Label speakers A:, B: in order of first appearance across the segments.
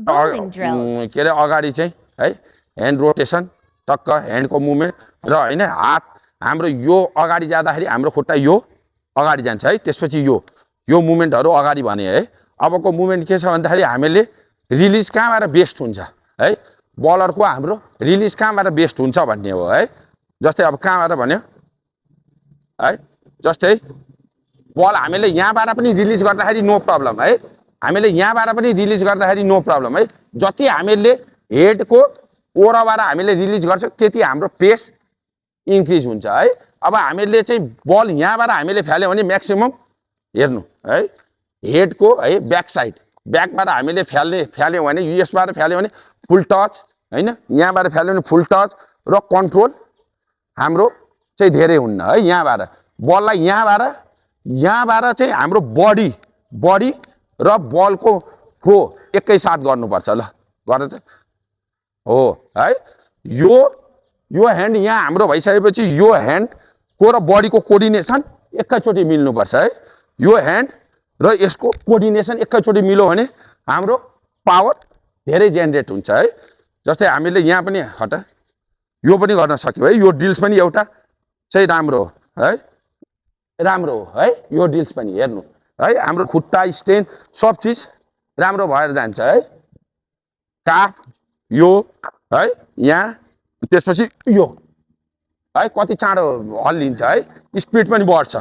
A: के अरे अगाडि चाहिँ है ह्यान्ड रोटेसन टक्क ह्यान्डको मुभमेन्ट र होइन हात हाम्रो यो अगाडि जाँदाखेरि हाम्रो खुट्टा यो अगाडि जान्छ है त्यसपछि यो मुभमेन्टहरू अगाडि भने है अबको मुभमेन्ट के छ भन्दाखेरि हामीले रिलिज कहाँबाट बेस्ट हुन्छ है बलरको हाम्रो रिलिज कहाँबाट बेस्ट हुन्छ भन्ने हो है जस्तै अब कहाँबाट भन्यो है जस्तै बल हामीले यहाँबाट पनि रिलिज गर्दाखेरि नो प्रब्लम है हामीले यहाँबाट पनि रिलिज गर्दाखेरि नो प्रब्लम है जति हामीले हेडको ओरबाट हामीले रिलिज गर्छौँ त्यति हाम्रो पेस इन्क्रिज हुन्छ है अब हामीले चाहिँ बल यहाँबाट हामीले फ्याल्यौँ भने म्याक्सिमम हेर्नु है हेडको है ब्याक साइड ब्याकबाट हामीले फ्याल्यौँ भने युएसबाट फ्याल्यौँ भने फुल टच होइन यहाँबाट फ्याल्यौँ भने फुल टच र कन्ट्रोल हाम्रो चाहिँ धेरै हुन्न है यहाँबाट बललाई यहाँबाट चाहिँ हाम्रो बडी र बलको फ्लो एकैसाथ गर्नुपर्छ ल गरेर त हो है यो ह्यान्ड यहाँ हाम्रो भइसकेपछि यो ह्यान्डको र बडीको कोअर्डिनेसन एकैचोटि मिल्नुपर्छ है यो ह्यान्ड र यसको कोअर्डिनेसन एकैचोटि मिल्यो भने हाम्रो पावर धेरै जेनेरेट हुन्छ है जस्तै हामीले यहाँ पनि यो पनि गर्न सक्यो है यो ड्रिल्स पनि एउटा चाहिँ राम्रो हो है यो ड्रिल्स पनि हेर्नु है हाम्रो खुट्टा स्ट्रेन्थ सब चिज राम्रो भएर जान्छ है काफ यो है यहाँ त्यसपछि यो है कति चाँडो हल्लिन्छ है स्पिड पनि बढ्छ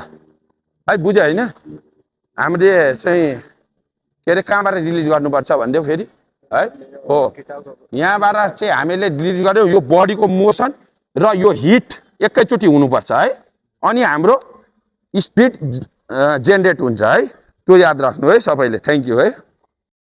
A: है बुझ्यो होइन हामीले चाहिँ के अरे कहाँबाट रिलिज गर्नुपर्छ भनिदियो फेरि है हो यहाँबाट चाहिँ हामीले रिलिज गर्यो यो बडीको मोसन र यो हिट एकैचोटि हुनुपर्छ है अनि हाम्रो स्पिड जेनेरेट हुन्छ है त्यो याद राख्नु है सबैले थ्याङ्क यू है